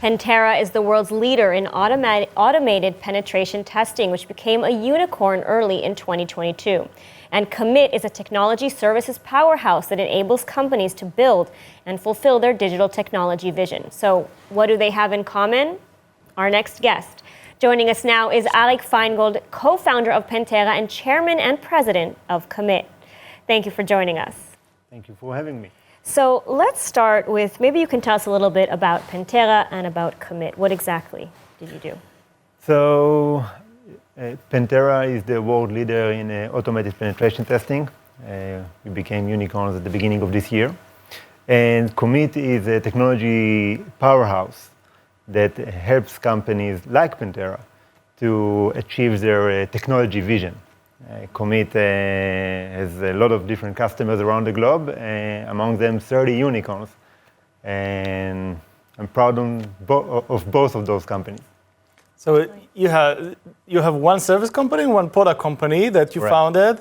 Pentera is the world's leader in automated penetration testing, which became a unicorn early in 2022. And Commit is a technology services powerhouse that enables companies to build and fulfill their digital technology vision. So what do they have in common? Our next guest. Joining us now is Arik Faingold, co-founder of Pentera and chairman and president of Commit. Thank you for joining us. Thank you for having me. So let's start with, maybe you can tell us a little bit about Pentera and about Commit. What exactly did you do? So Pentera is the world leader in automated penetration testing. We became unicorns at the beginning of this year. And Commit is a technology powerhouse that helps companies like Pentera to achieve their technology vision. Commit has a lot of different customers around the globe, among them 30 unicorns. And I'm proud of both of those companies. So you have one service company and one product company that you founded.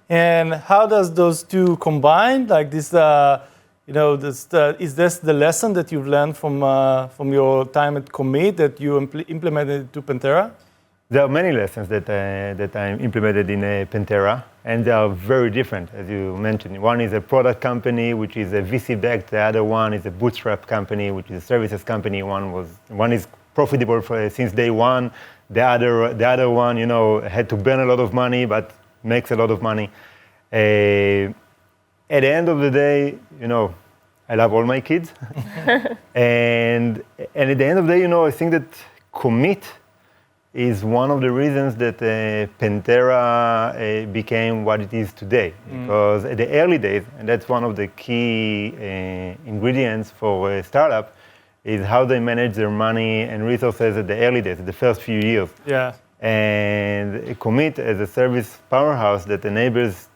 And how does those two combine? Like this, is this the lesson that you've learned from your time at Commit that you implemented to Pentera? There are many lessons that I implemented in Pentera, and they are very different, as you mentioned. One is a product company, which is a VC-backed. The other one is a bootstrap company, which is a services company. One is profitable since day one. The other one, had to burn a lot of money, but makes a lot of money. At the end of the day, I love all my kids, and at the end of the day, I think that Commit is one of the reasons that Pentera became what it is today. Because at the early days, and that's one of the key ingredients for a startup, is how they manage their money and resources at the early days, the first few years. Yeah. And Commit as a service powerhouse that enables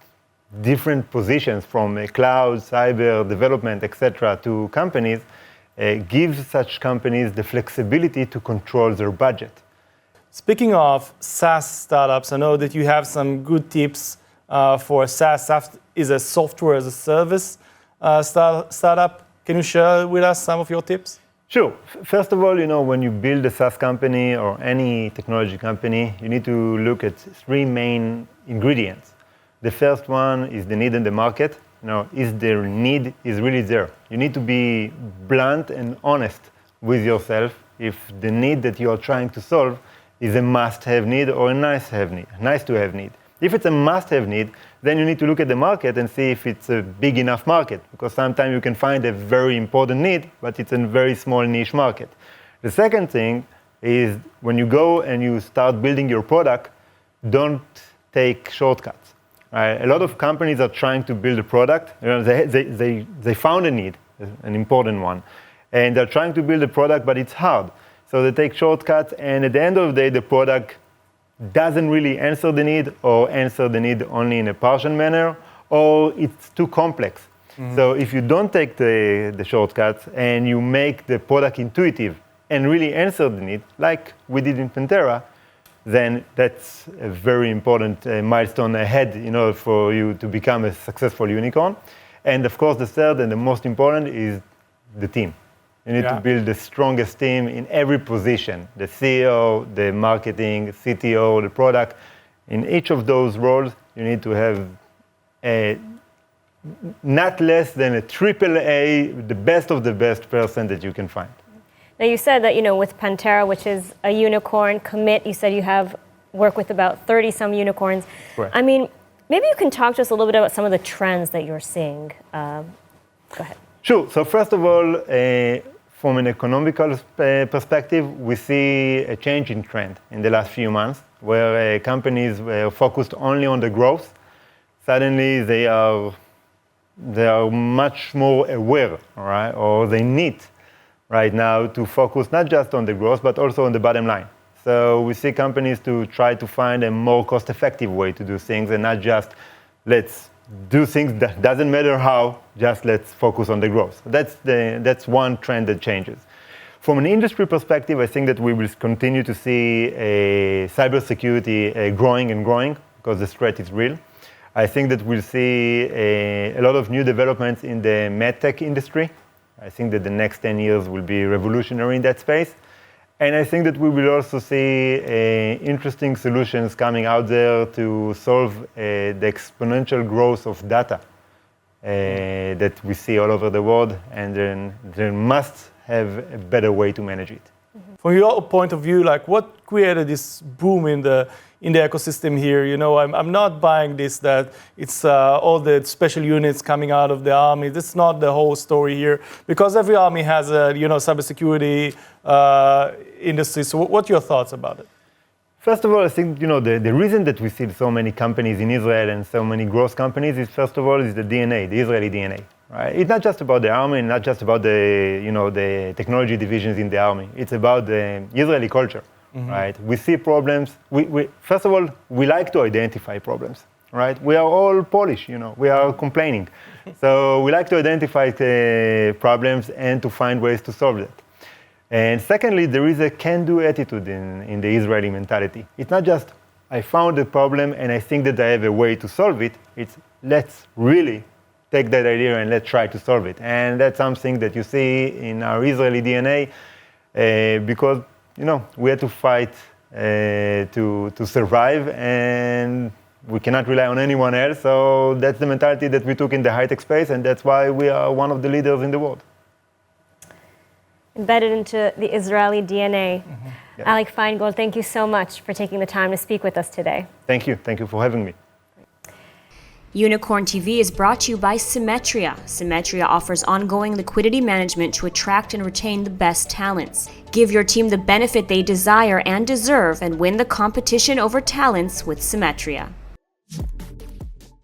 different positions from cloud, cyber, development, etc. to companies, gives such companies the flexibility to control their budget. Speaking of SaaS startups, I know that you have some good tips for SaaS. SaaS is a software as a service startup. Can you share with us some of your tips? Sure. First of all, when you build a SaaS company or any technology company, you need to look at three main ingredients. The first one is the need in the market. Is their need is really there? You need to be blunt and honest with yourself if the need that you are trying to solve is a must-have need or a nice-to-have need. If it's a must-have need, then you need to look at the market and see if it's a big enough market, because sometimes you can find a very important need, but it's a very small niche market. The second thing is when you go and you start building your product, don't take shortcuts. Right? A lot of companies are trying to build a product. They found a need, an important one, and they're trying to build a product, but it's hard. So they take shortcuts, and at the end of the day, the product doesn't really answer the need, or answer the need only in a partial manner, or it's too complex. So if you don't take the shortcuts and you make the product intuitive and really answer the need, like we did in Pentera, then that's a very important milestone ahead, for you to become a successful unicorn. And of course, the third and the most important is the team. You need to build the strongest team in every position, the CEO, the marketing, CTO, the product. In each of those roles, you need to have not less than a AAA, the best of the best person that you can find. Now you said that, with Pentera, which is a unicorn, Commit, you said you have work with about 30 some unicorns. Correct. I mean, maybe you can talk to us a little bit about some of the trends that you're seeing. Go ahead. Sure. So first of all, from an economical perspective, we see a change in trend in the last few months, where companies were focused only on the growth. Suddenly, they are much more aware, right? Or they need right now to focus not just on the growth, but also on the bottom line. So we see companies to try to find a more cost-effective way to do things, and not just let's do things that doesn't matter how, just let's focus on the growth. That's one trend that changes. From an industry perspective, I think that we will continue to see cybersecurity growing and growing, because the threat is real. I think that we'll see a lot of new developments in the medtech industry. I think that the next 10 years will be revolutionary in that space. And I think that we will also see interesting solutions coming out there to solve the exponential growth of data that we see all over the world, and then there must have a better way to manage it. From your point of view, like what created this boom in the ecosystem here? You know, I'm not buying this that it's all the special units coming out of the army. This is not the whole story here, because every army has a cybersecurity industry. So what's your thoughts about it? First of all, I think the reason that we see so many companies in Israel and so many growth companies is, first of all, is the DNA, the Israeli DNA. Right? It's not just about the army, and not just about the technology divisions in the army. It's about the Israeli culture, right? We see problems. First of all, we like to identify problems, right? We are all Polish, we are complaining. So we like to identify problems and to find ways to solve that. And secondly, there is a can-do attitude in the Israeli mentality. It's not just, I found a problem and I think that I have a way to solve it. It's, let's really take that idea and let's try to solve it. And that's something that you see in our Israeli DNA because, we had to fight to survive, and we cannot rely on anyone else. So that's the mentality that we took in the high-tech space, and that's why we are one of the leaders in the world. Embedded into the Israeli DNA. Yes. Arik Faingold, thank you so much for taking the time to speak with us today. Thank you. Thank you for having me. Unicorn TV is brought to you by Symetria. Symetria offers ongoing liquidity management to attract and retain the best talents. Give your team the benefit they desire and deserve, and win the competition over talents with Symetria.